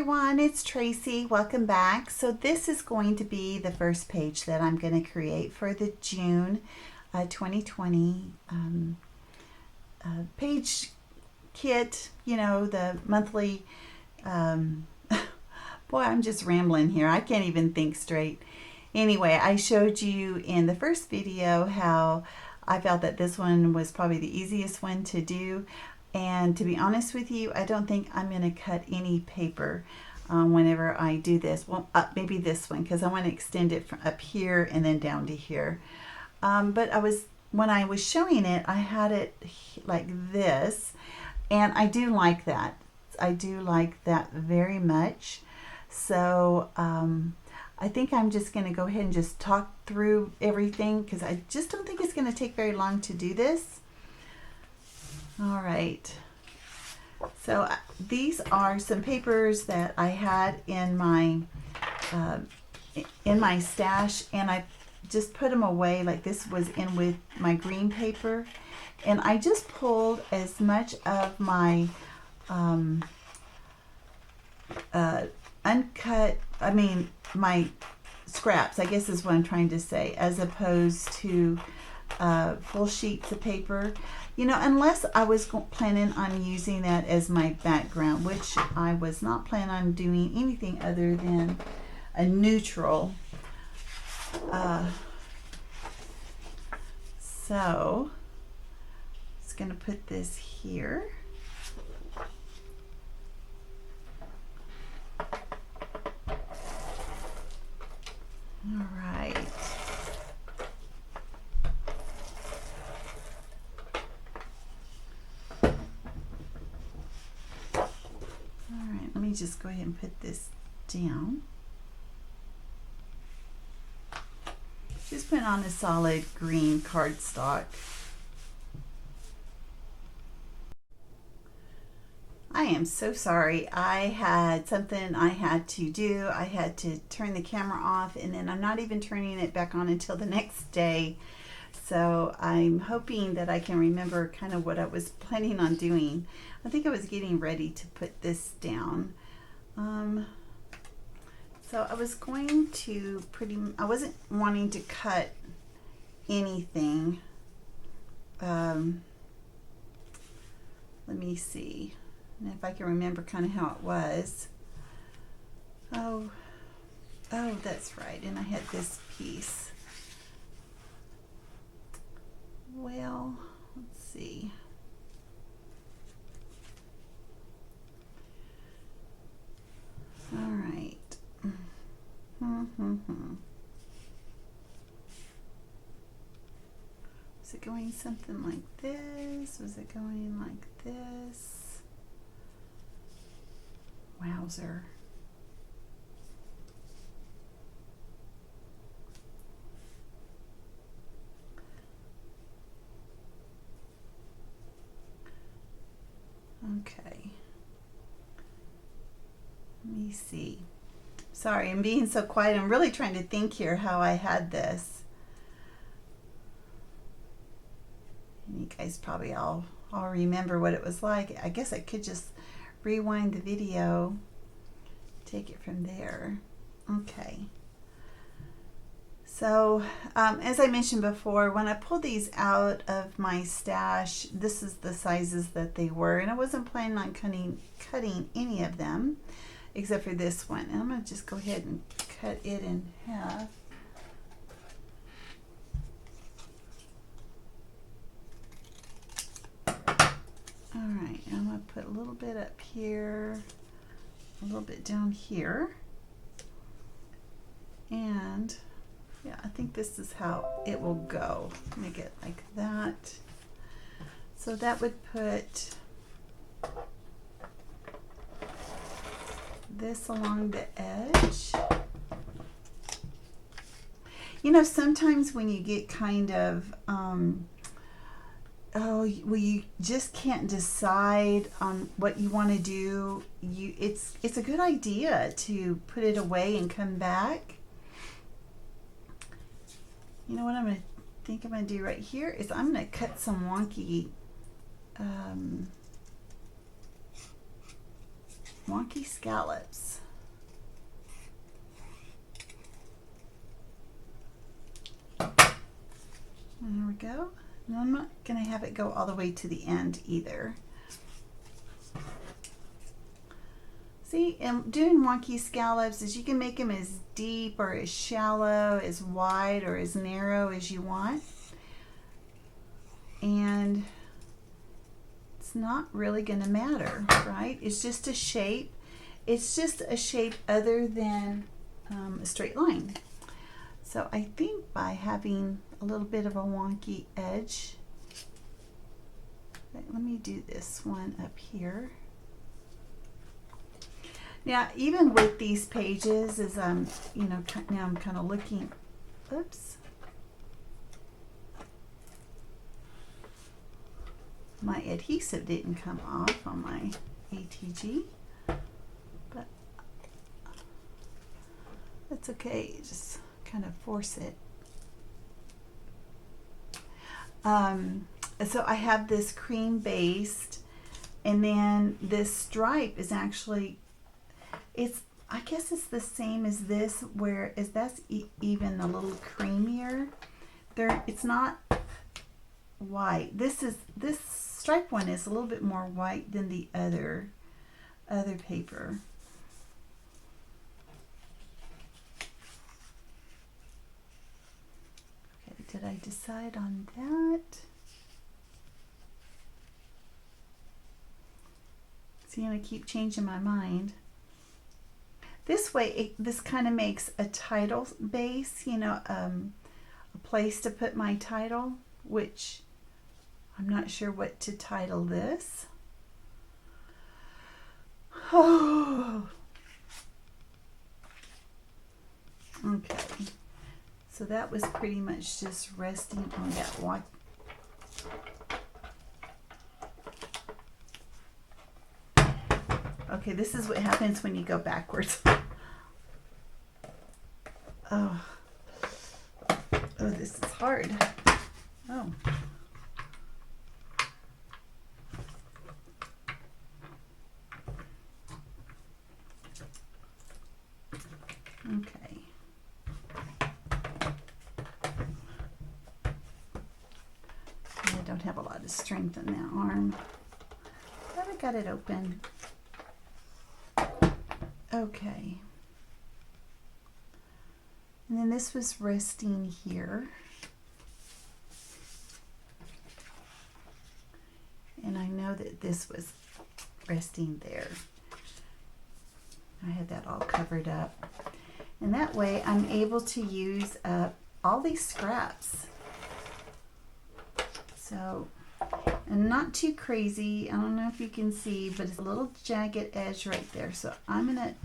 everyone, it's Tracy. Welcome back. So this is going to be the first page that I'm going to create for the June 2020 page kit, you know, the monthly, boy, I'm just rambling here. I can't even think straight. Anyway, I showed you in the first video how I felt that this one was probably the easiest one to do. And to be honest with you, I don't think I'm going to cut any paper whenever I do this. Well, maybe this one, because I want to extend it from up here and then down to here. But when I was showing it, I had it like this, and I do like that. I do like that very much. So I think I'm just going to go ahead and just talk through everything, because I just don't think it's going to take very long to do this. All right, so these are some papers that I had in my stash, and I just put them away. Like this was in with my green paper, and I just pulled as much of my my scraps, I guess is what I'm trying to say, as opposed to full sheets of paper. You know, unless I was planning on using that as my background, which I was not planning on doing anything other than a neutral. So, I'm just going to put this here. All right. Let me just go ahead and put this down. Just put on a solid green cardstock. I am so sorry. I had something I had to do. I had to turn the camera off, and then I'm not even turning it back on until the next day. So I'm hoping that I can remember kind of what I was planning on doing. I think I was getting ready to put this down. So I was going to I wasn't wanting to cut anything. Let me see if I can remember kind of how it was. Oh, that's right. And I had this piece. Well, let's see. All right. Was it going something like this? Was it going like this? Wowzer. Okay. Let me see. Sorry, I'm being so quiet. I'm really trying to think here how I had this. And you guys probably all remember what it was like. I guess I could just rewind the video, take it from there. Okay. So, as I mentioned before, when I pulled these out of my stash, this is the sizes that they were, and I wasn't planning on cutting any of them, except for this one. And I'm going to just go ahead and cut it in half. All right, I'm going to put a little bit up here, a little bit down here, and yeah, I think this is how it will go. Make it like that. So that would put this along the edge. You know, sometimes when you get kind of, you just can't decide on what you want to do. It's a good idea to put it away and come back. You know what I'm going to do right here is I'm going to cut some wonky wonky scallops. There we go. And I'm not going to have it go all the way to the end either. See, and doing wonky scallops is you can make them as deep or as shallow, as wide or as narrow as you want. And it's not really going to matter, right? It's just a shape. It's just a shape other than a straight line. So I think by having a little bit of a wonky edge, let me do this one up here. Now, even with these pages, as I'm, now I'm kind of looking, oops. My adhesive didn't come off on my ATG, but that's okay, just kind of force it. So I have this cream based, and then this stripe is actually, I guess it's the same as this, whereas that's even a little creamier. It's not white. This stripe one is a little bit more white than the other paper. Okay, did I decide on that? See, I keep changing my mind. This way, this kind of makes a title base, a place to put my title, which I'm not sure what to title this. Oh. Okay. So that was pretty much just resting on that one. Okay, this is what happens when you go backwards. Oh, this is hard. Oh. Okay. I don't have a lot of strength in that arm, but I got it open. Okay. And then this was resting here. And I know that this was resting there. I had that all covered up. And that way I'm able to use up all these scraps. So, and not too crazy. I don't know if you can see, but it's a little jagged edge right there. So I'm gonna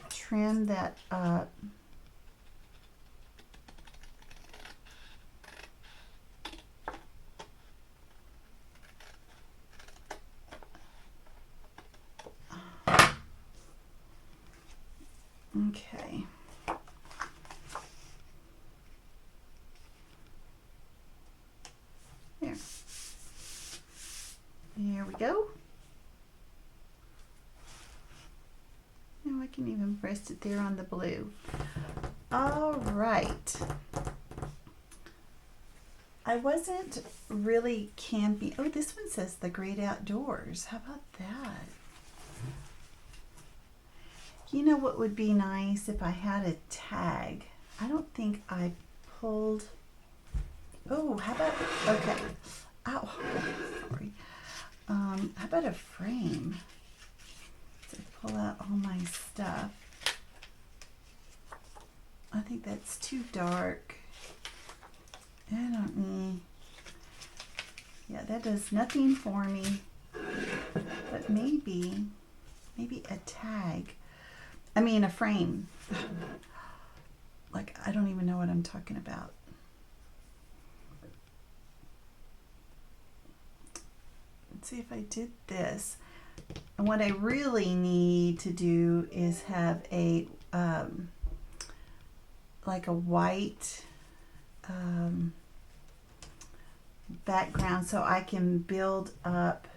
trim that up. Okay. There we go. Now I can even rest it there on the blue. All right. I wasn't really camping. Oh, this one says the great outdoors. How about that? You know what would be nice if I had a tag? I don't think I pulled. Oh, how about, okay. Ow, sorry. How about a frame to pull out all my stuff? I think that's too dark. I don't need. Yeah, that does nothing for me. But maybe a tag. I mean, a frame. Like, I don't even know what I'm talking about. Let's see if I did this. And what I really need to do is have a, like a white background so I can build up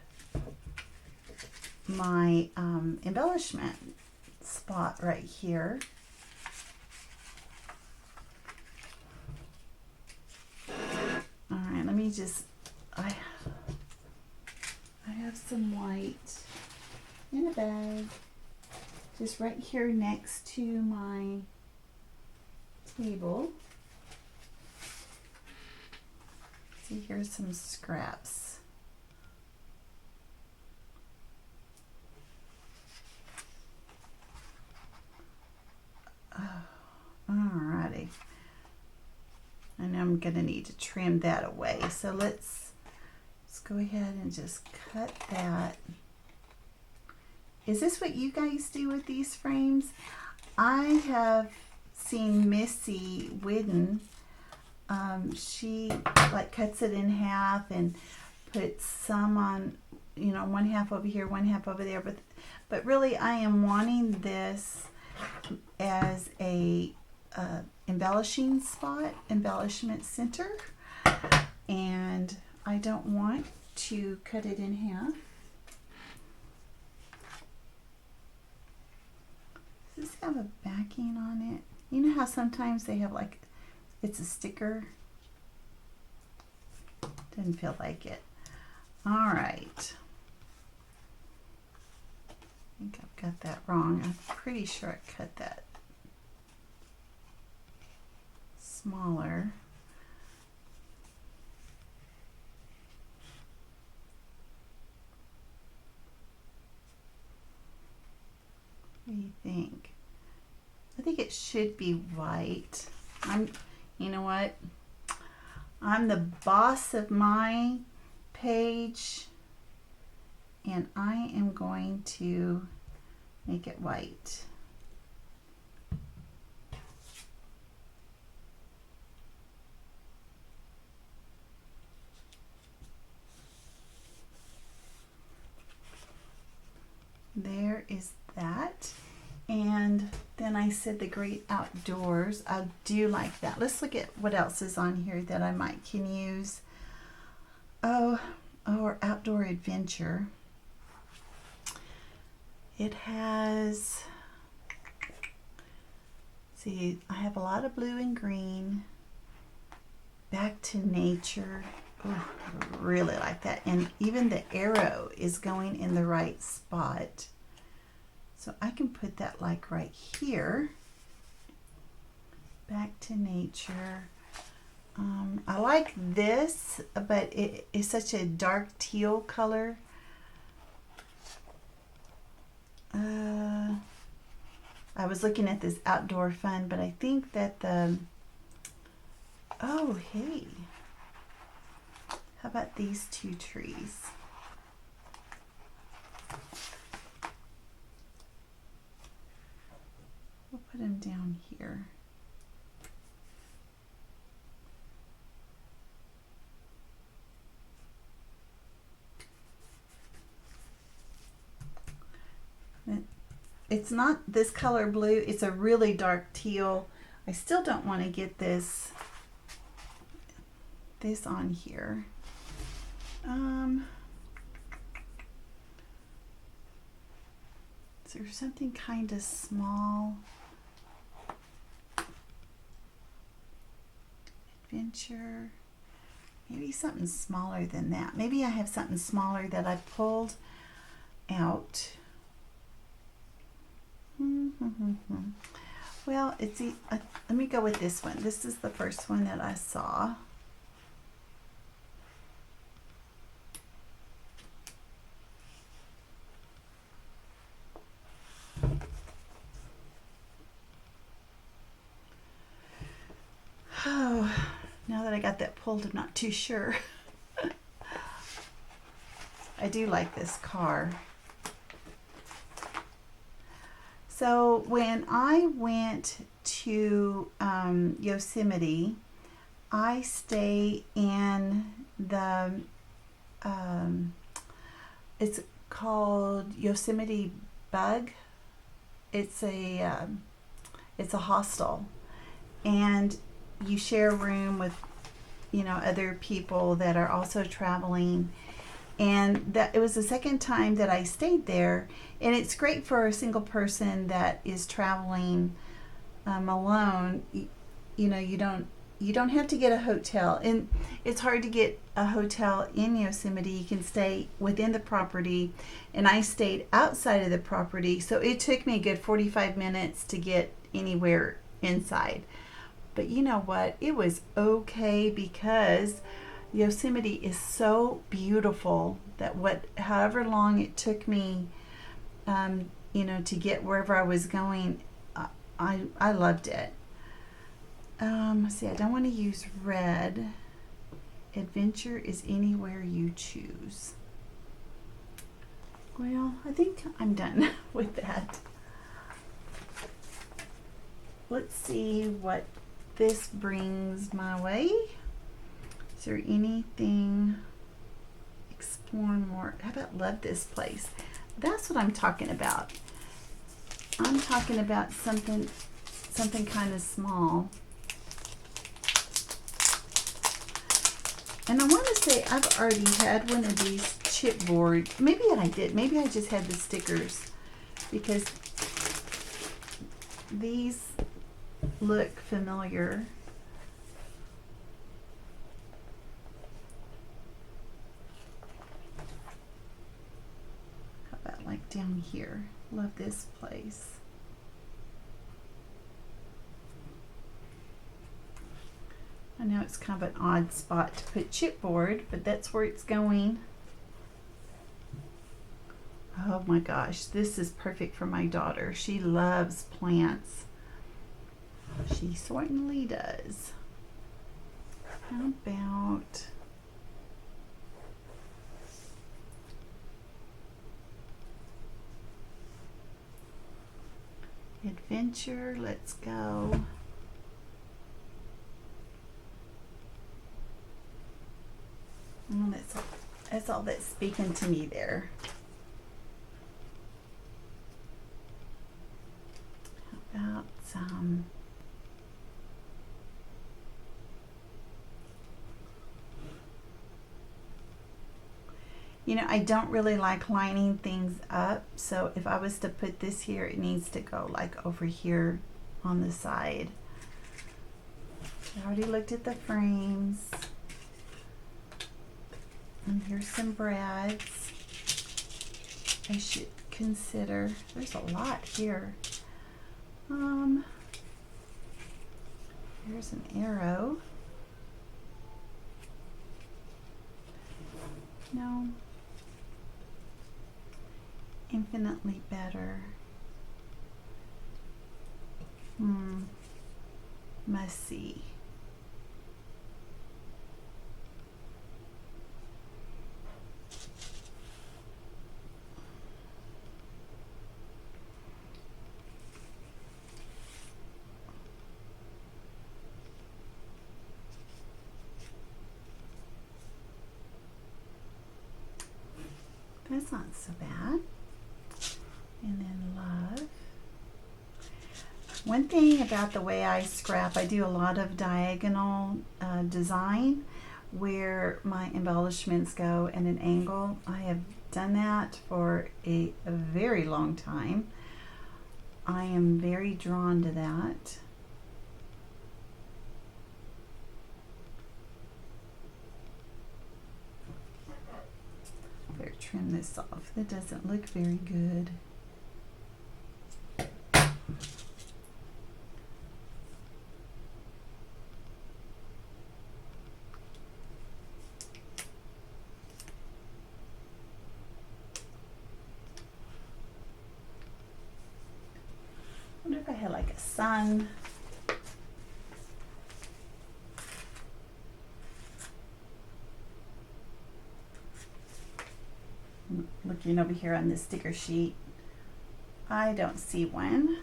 my embellishment spot right here. All right, let me just, I have some white in a bag, just right here next to my table. See, here's some scraps. Alrighty. And I'm gonna need to trim that away. So let's go ahead and just cut that. Is this what you guys do with these frames? I have seen Missy Whidden. She like cuts it in half and puts some on, you know, one half over here, one half over there. But really, I am wanting this as a embellishment center, and I don't want to cut it in half. Does this have a backing on it? You know how sometimes they have like, it's a sticker? Didn't feel like it. All right. I think I've got that wrong. I'm pretty sure I cut that smaller. What do you think? I think it should be white. You know what? I'm the boss of my page, and I am going to make it white. There is that. And then I said the great outdoors. I do like that. Let's look at what else is on here that I can use. Or outdoor adventure. It has, see, I have a lot of blue and green. Back to nature. Ooh, I really like that. And even the arrow is going in the right spot. So I can put that like right here. Back to nature. I like this, but it is such a dark teal color. I was looking at this outdoor fun, but I think that oh, hey. How about these two trees? We'll put them down here. It's not this color blue, it's a really dark teal. I still don't want to get this on here. Is there something kind of small? Adventure. Maybe something smaller than that. Maybe I have something smaller that I pulled out. Well, let me go with this one. This is the first one that I saw. Oh, now that I got that pulled, I'm not too sure. I do like this car. So when I went to Yosemite, I stay in the, it's called Yosemite Bug. It's a hostel, and you share a room with, you know, other people that are also traveling. And that it was the second time that I stayed there, and it's great for a single person that is traveling alone. You know, you don't have to get a hotel, and it's hard to get a hotel in Yosemite. You can stay within the property, and I stayed outside of the property, so it took me a good 45 minutes to get anywhere inside. But you know what? It was okay because Yosemite is so beautiful that however long it took me, you know, to get wherever I was going, I loved it. Let's see, I don't want to use red. Adventure is anywhere you choose. Well, I think I'm done with that. Let's see what this brings my way. Is there anything? Explore more. How about love this place? That's what I'm talking about. I'm talking about something kind of small. And I want to say I've already had one of these chipboard. Maybe I did. Maybe I just had the stickers, because these look familiar. How about like down here? Love this place. I know it's kind of an odd spot to put chipboard, but that's where it's going. Oh my gosh, this is perfect for my daughter. She loves plants. She certainly does. How about adventure? Let's go. Oh, that's all that's speaking to me there. How about some you know, I don't really like lining things up, so if I was to put this here, it needs to go like over here on the side. I already looked at the frames. And here's some brads I should consider. There's a lot here. Here's an arrow. No. Infinitely better. Must see. That's not so bad. And then love. One thing about the way I scrap, I do a lot of diagonal design where my embellishments go at an angle. I have done that for a very long time. I am very drawn to that. Better trim this off. That doesn't look very good. I wonder if I had like a sun. Looking over here on the sticker sheet, I don't see one.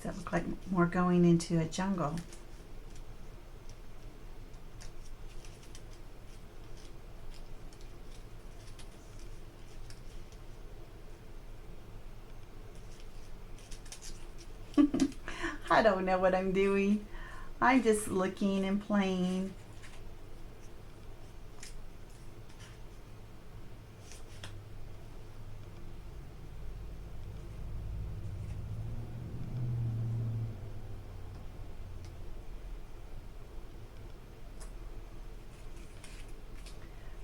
that look like we're going into a jungle. I don't know what I'm doing. I'm just looking and playing.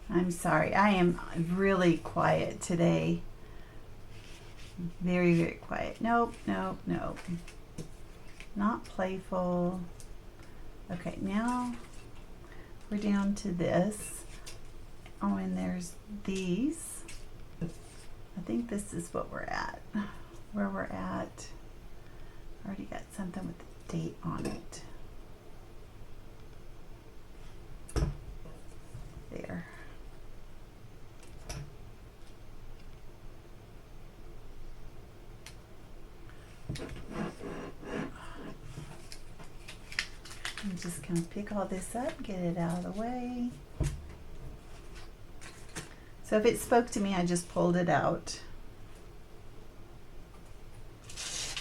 I'm sorry, I am really quiet today. Very, very quiet. Nope, nope, nope. Not playful. Okay, now we're down to this. Oh, and there's these. I think this is what we're at. Where we're at. I already got something with the date on it. There. I'm just going to pick all this up, get it out of the way. So if it spoke to me, I just pulled it out,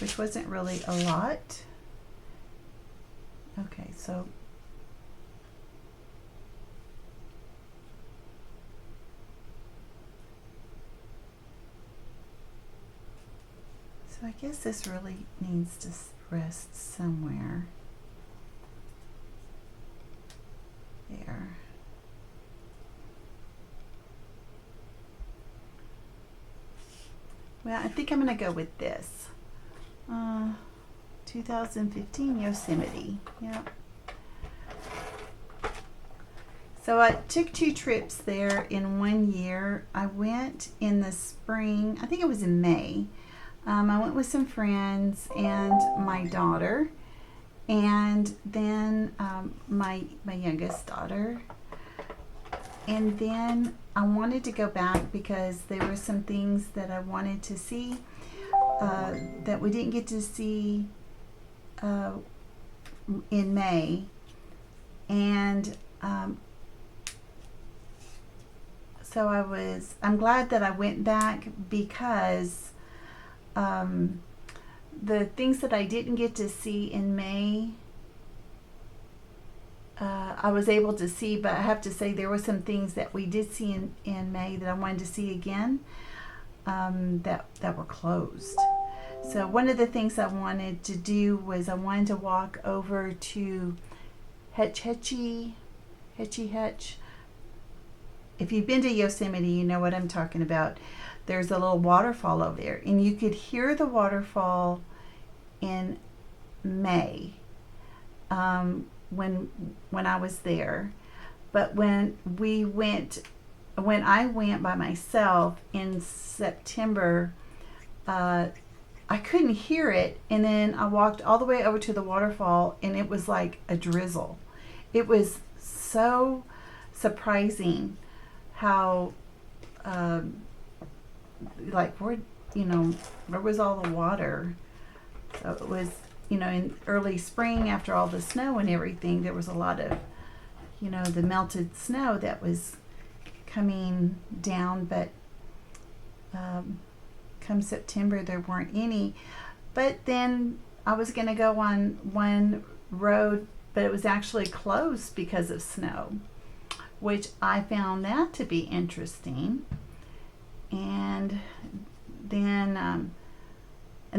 which wasn't really a lot. Okay, so I guess this really needs to rest somewhere. There. Well, I think I'm going to go with this. 2015 Yosemite. Yep. So I took 2 trips there in 1 year. I went in the spring. I think it was in May. I went with some friends and my daughter, and then my youngest daughter. And then I wanted to go back because there were some things that I wanted to see that we didn't get to see in May. And so I'm glad that I went back because the things that I didn't get to see in May, I was able to see, but I have to say there were some things that we did see in May that I wanted to see again that were closed. So one of the things I wanted to do was I wanted to walk over to Hetchy. If you've been to Yosemite, you know what I'm talking about. There's a little waterfall over there, and you could hear the waterfall in May when I was there. But when I went by myself in September, I couldn't hear it, and then I walked all the way over to the waterfall, and it was like a drizzle. It was so surprising how like where was all the water. So it was, in early spring after all the snow and everything, there was a lot of the melted snow that was coming down, but come September there weren't any. But then I was going to go on one road, but it was actually closed because of snow, which I found that to be interesting. And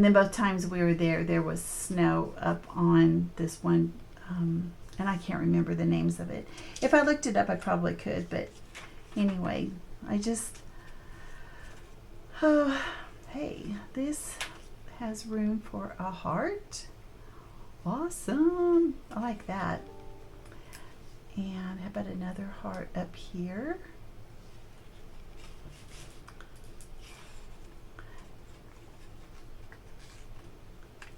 then both times we were there was snow up on this one, and I can't remember the names of it. If I looked it up, I probably could, but anyway, hey, this has room for a heart. Awesome. I like that. And how about another heart up here?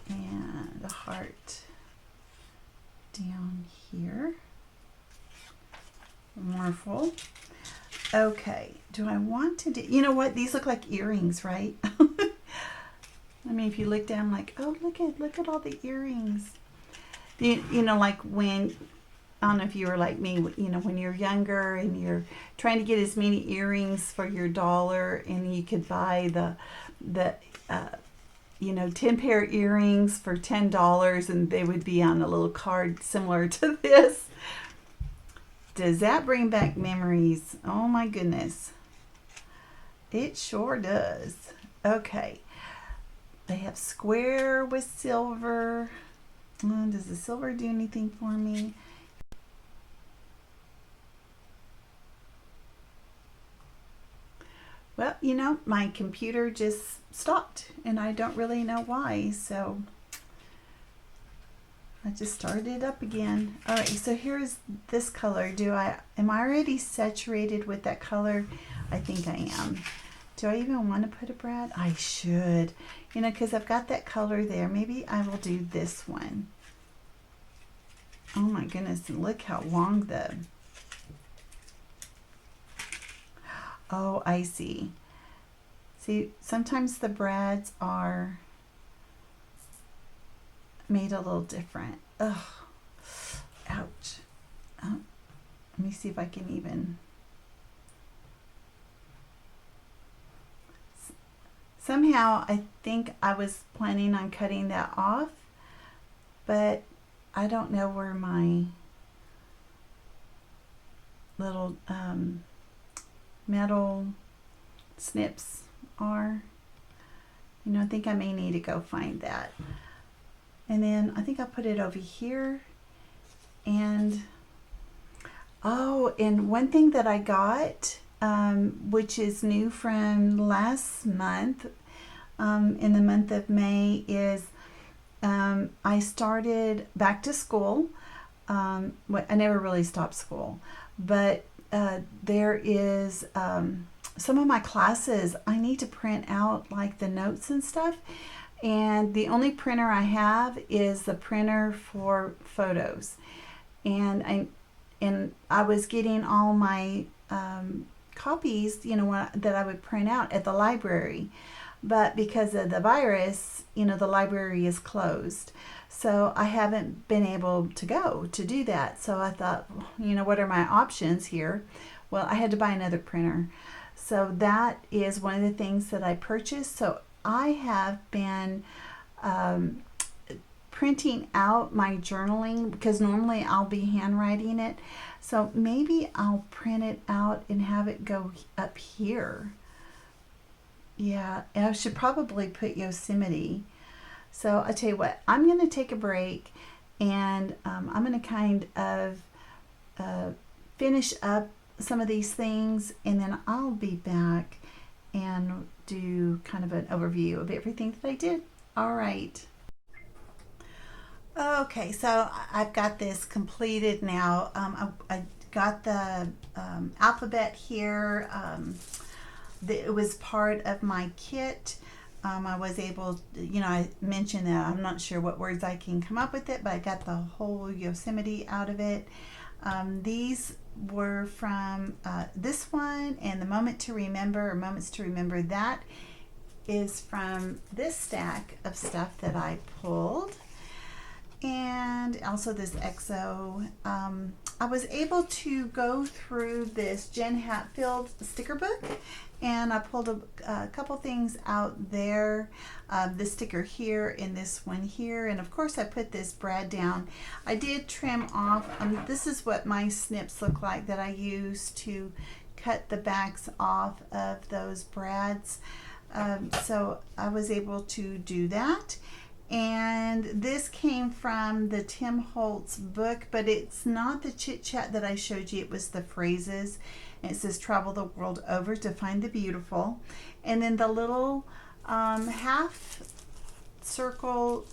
And a heart down here. Wonderful. Okay, do I want to do, you know what? These look like earrings, right? I mean, if you look down, like, oh, look at all the earrings. You know, like when, I don't know if you were like me, you know, when you're younger and you're trying to get as many earrings for your dollar, and you could buy the you know, 10 pair earrings for $10, and they would be on a little card similar to this. Does that bring back memories? Oh my goodness. It sure does. Okay. They have square with silver. Does the silver do anything for me? Well, you know, my computer just stopped and I don't really know why. So I just started it up again. All right, so here's this color. Am I already saturated with that color? I think I am. Do I even want to put a brad? I should, you know, because I've got that color there. Maybe I will do this one. Oh my goodness, and look how long oh, I see. See, sometimes the brads are made a little different. Ugh, ouch. Let me see if I can even. Somehow I think I was planning on cutting that off, but I don't know where my little metal snips are. You know, I think I may need to go find that. And then I think I'll put it over here. And oh, and one thing that I got, which is new from last month, in the month of May, is I started back to school. I never really stopped school, but there is some of my classes I need to print out like the notes and stuff, and the only printer I have is the printer for photos, and I was getting all my copies, you know, that I would print out at the library. But because of the virus, you know, the library is closed. So I haven't been able to go to do that. So I thought, you know, what are my options here? Well, I had to buy another printer. So that is one of the things that I purchased. So I have been printing out my journaling, because normally I'll be handwriting it. So maybe I'll print it out and have it go up here. Yeah, and I should probably put Yosemite. So I tell you what, I'm going to take a break, and I'm going to kind of finish up some of these things, and then I'll be back and do kind of an overview of everything that I did. All right. Okay, so I've got this completed now. I got the alphabet here. It was part of my kit. I was able, you know, I mentioned that I'm not sure what words I can come up with it, but I got the whole Yosemite out of it. These were from this one, and the Moment to Remember, or Moments to Remember, that is from this stack of stuff that I pulled. And also this EXO. I was able to go through this Jen Hatfield sticker book, and I pulled a couple things out there. This sticker here and this one here, and of course I put this brad down. I did trim off, this is what my snips look like that I use to cut the backs off of those brads. So I was able to do that. And this came from the Tim Holtz book, but it's not the chit chat that I showed you. It was the phrases. And it says, travel the world over to find the beautiful. And then the little half circle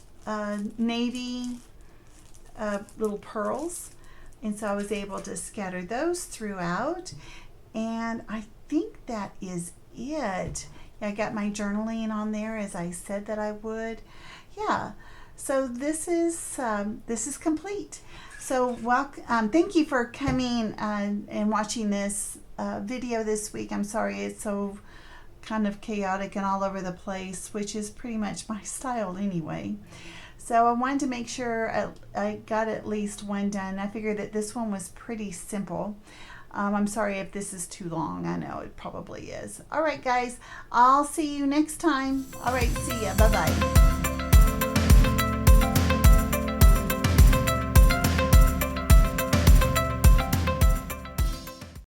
navy little pearls. And so I was able to scatter those throughout. And I think that is it. I got my journaling on there as I said that I would. Yeah, so this is complete. So thank you for coming and watching this video this week. I'm sorry it's so kind of chaotic and all over the place, which is pretty much my style anyway. So I wanted to make sure I got at least one done. I figured that this one was pretty simple. I'm sorry if this is too long. I know it probably is. All right, guys, I'll see you next time. All right, see ya. Bye-bye.